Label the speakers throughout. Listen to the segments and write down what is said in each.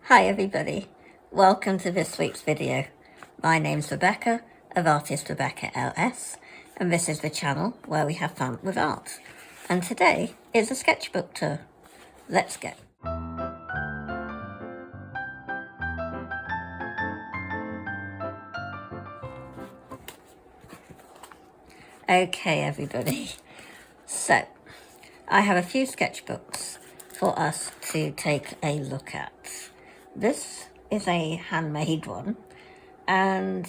Speaker 1: Hi everybody, welcome to this week's video. My name's Rebecca of Artistrebeccals, and this is the channel where we have fun with art. And today is a sketchbook tour. Let's go. Okay everybody, so I have a few sketchbooks for us to take a look at. This is a handmade one, and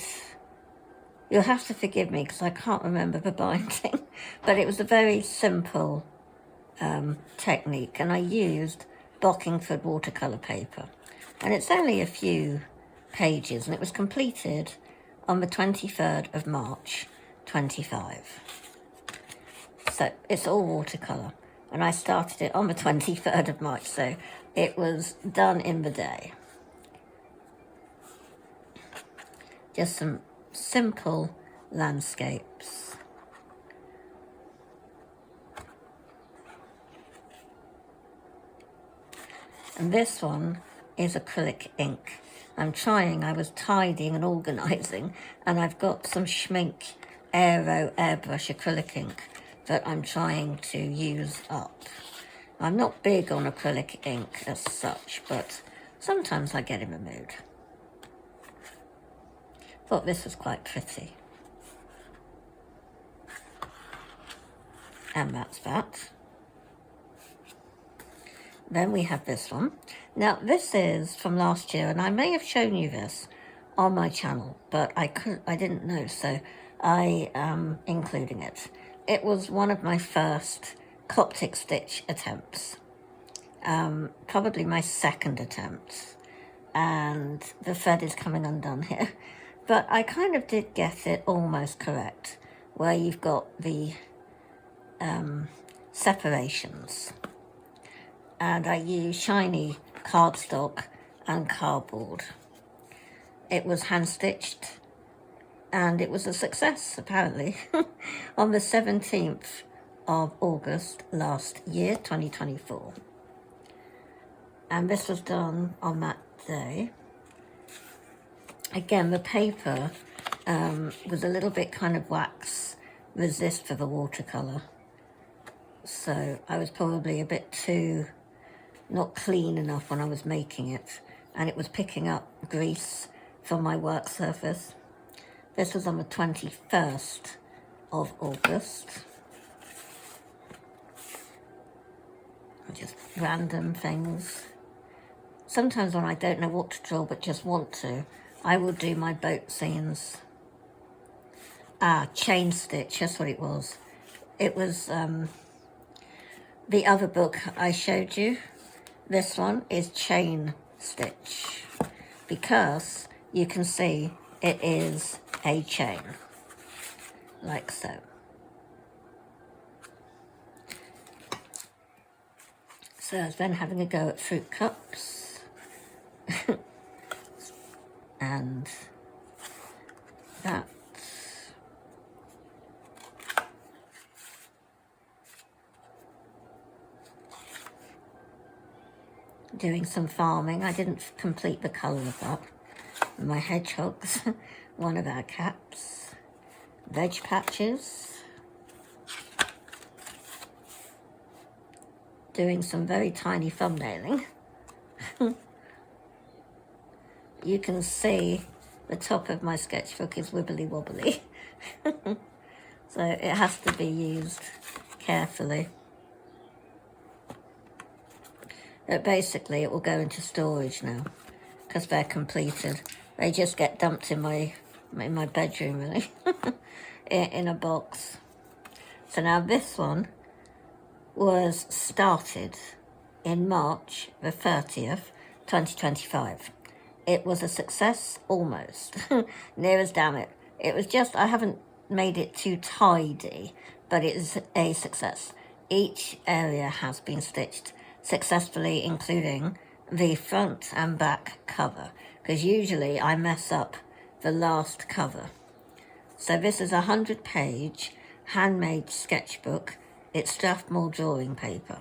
Speaker 1: you'll have to forgive me because I can't remember the binding, but it was a very simple technique, and I used Bockingford watercolour paper, and it's only a few pages, and it was completed on the 23rd of March 25. So it's all watercolour, and I started it on the 23rd of March, so it was done in the day. Just some simple landscapes. And this one is acrylic ink. I was tidying and organising, and I've got some Schmink Aero airbrush acrylic ink that I'm trying to use up. I'm not big on acrylic ink as such, but sometimes I get in the mood. Thought this was quite pretty. And that's that. Then we have this one. Now this is from last year, and I may have shown you this on my channel, but I didn't know, so I am including it. It was one of my first Coptic stitch attempts, probably my second attempt, and the thread is coming undone here. But I kind of did get it almost correct, where you've got the separations. And I used shiny cardstock and cardboard. It was hand-stitched, and it was a success, apparently, on the 17th of August last year, 2024. And this was done on that day. Again, the paper was a little bit kind of wax resist for the watercolour. So I was probably a bit too not clean enough when I was making it, and it was picking up grease from my work surface. This was on the 21st of August. Just random things. Sometimes when I don't know what to draw but just want to, I will do my boat scenes. Chain stitch, that's what it was. It was the other book I showed you. This one is chain stitch, because you can see it is a chain, like so. So I was then having a go at fruit cups, and that. Doing some farming. I didn't complete the colour of that. My hedgehogs, one of our cats, veg patches, doing some very tiny thumbnailing. You can see the top of my sketchbook is wibbly wobbly, so it has to be used carefully. But basically it will go into storage now because they're completed. They just get dumped in my bedroom, really, in a box. So now this one was started in March the 30th, 2025. It was a success, almost, near as damn it. It was just, I haven't made it too tidy, but it is a success. Each area has been stitched successfully, including the front and back cover, because usually I mess up the last cover. So this is a 100-page handmade sketchbook. It's Strathmore drawing paper,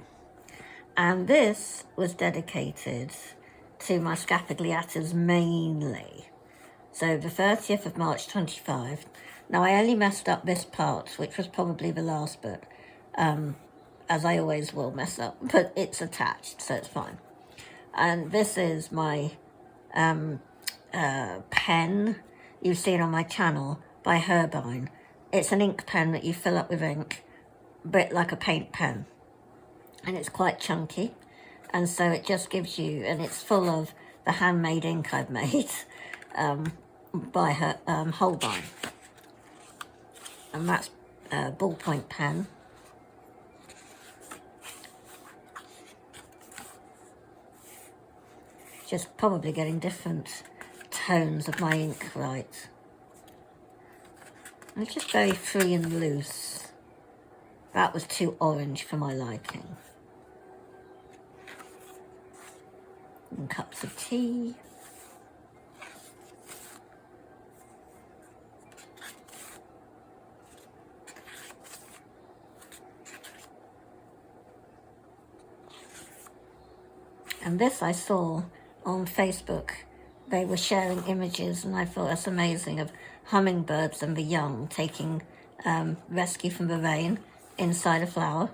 Speaker 1: and this was dedicated to my Scapigliatas mainly. So the 30th of March 25. Now I only messed up this part, which was probably the last bit, as I always will mess up, but it's attached, so it's fine. And this is my pen you've seen on my channel by Herbine. It's an ink pen that you fill up with ink, a bit like a paint pen. And it's quite chunky. And so it just gives you, and it's full of the handmade ink I've made by her Holbein. And that's a ballpoint pen. Just probably getting different tones of my ink right. And it's just very free and loose. That was too orange for my liking. And cups of tea. And this I saw on Facebook. They were sharing images, and I thought that's amazing, of hummingbirds and the young taking rescue from the rain inside a flower.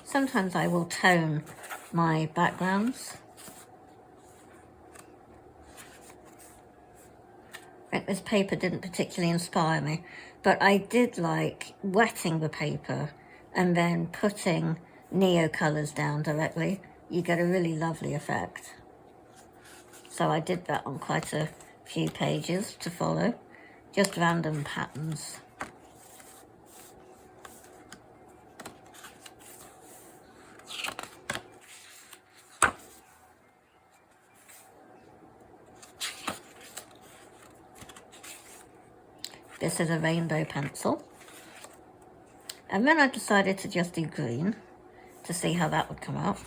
Speaker 1: Sometimes I will tone my backgrounds. This paper didn't particularly inspire me, but I did like wetting the paper and then putting neo colours down directly. You get a really lovely effect. So I did that on quite a few pages to follow, just random patterns. This is a rainbow pencil. And then I decided to just do green to see how that would come out.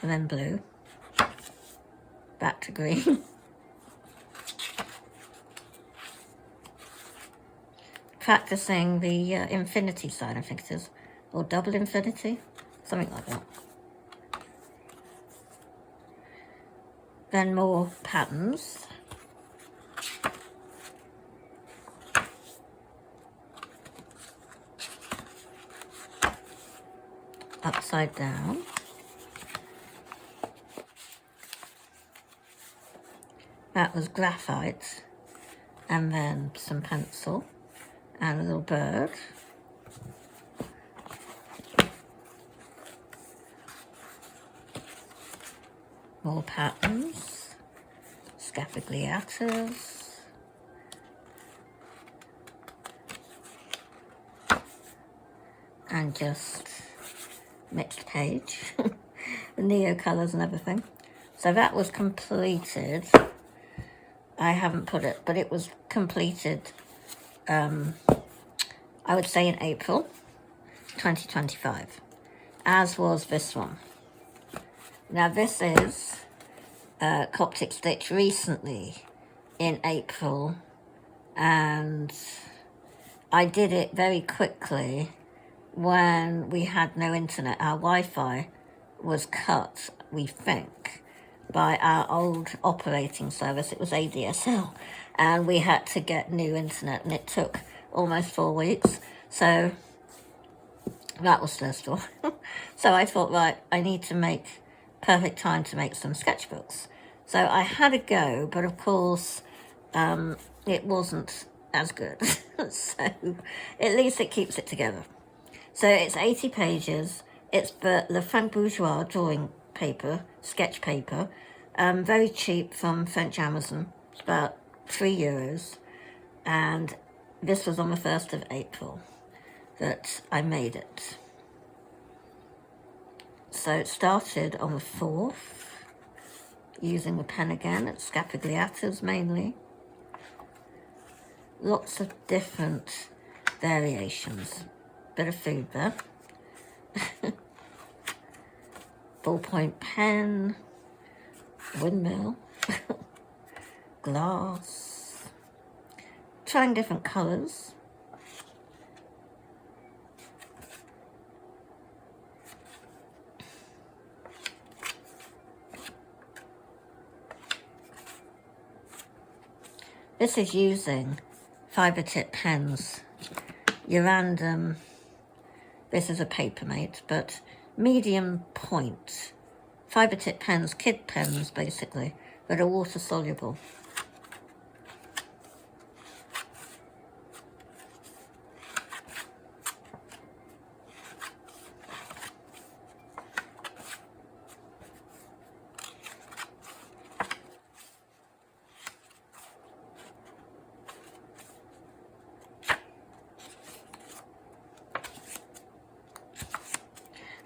Speaker 1: And then blue. Back to green. Practicing the infinity sign, I think it is. Or double infinity. Something like that. Then more patterns. Upside down. That was graphite, and then some pencil, and a little bird. More patterns, Scapigliatas, and just mixed page, the neo colours and everything. So that was completed. I haven't put it, but it was completed, I would say in April 2025, as was this one. Now this is Coptic Stitch recently in April, and I did it very quickly when we had no internet. Our Wi-Fi was cut, we think, by our old operating service. It was ADSL, and we had to get new internet, and it took almost 4 weeks. So that was stressful. So I thought, right, I need to make perfect time to make some sketchbooks. So I had a go, but of course it wasn't as good. So at least it keeps it together. So it's 80 pages. It's the Le Franc Bourgeois drawing paper, sketch paper, very cheap from French Amazon. It's about €3. And this was on the 1st of April that I made it. So it started on the 4th, using the pen again at Scapigliatas mainly. Lots of different variations. Bit of food there. ballpoint pen, windmill, glass, trying different colours. This is using fibre tip pens, your random, this is a Papermate, but medium point fibre tip pens, kid pens basically, that are water soluble.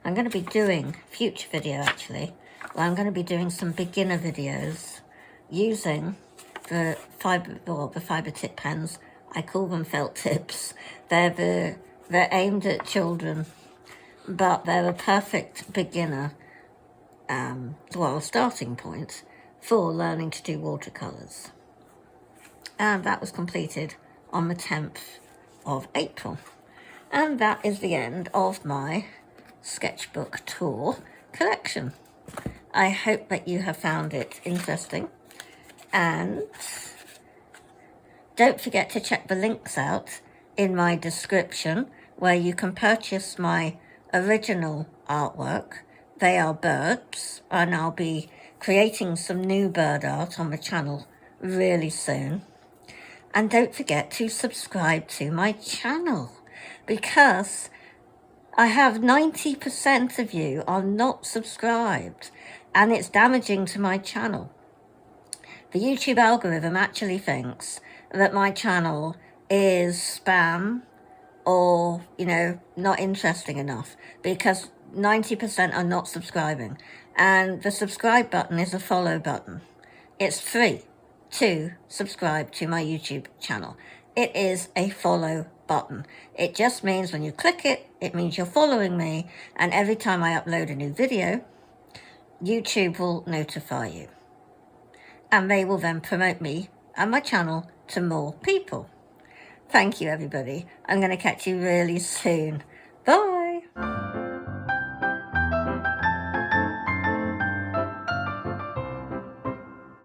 Speaker 1: I'm going to be doing, future video actually, where I'm going to be doing some beginner videos using the fibre tip pens. I call them felt tips. They're aimed at children, but they're a perfect beginner, starting point for learning to do watercolours. And that was completed on the 10th of April. And that is the end of my sketchbook tour collection. I hope that you have found it interesting, and don't forget to check the links out in my description where you can purchase my original artwork. They are birds, and I'll be creating some new bird art on the channel really soon. And don't forget to subscribe to my channel, because I have 90% of you are not subscribed, and it's damaging to my channel. The YouTube algorithm actually thinks that my channel is spam or, not interesting enough, because 90% are not subscribing. And the subscribe button is a follow button. It's free to subscribe to my YouTube channel. It is a follow button. It just means when you click it, it means you're following me, and every time I upload a new video, YouTube will notify you. And they will then promote me and my channel to more people. Thank you, everybody. I'm going to catch you really soon. Bye.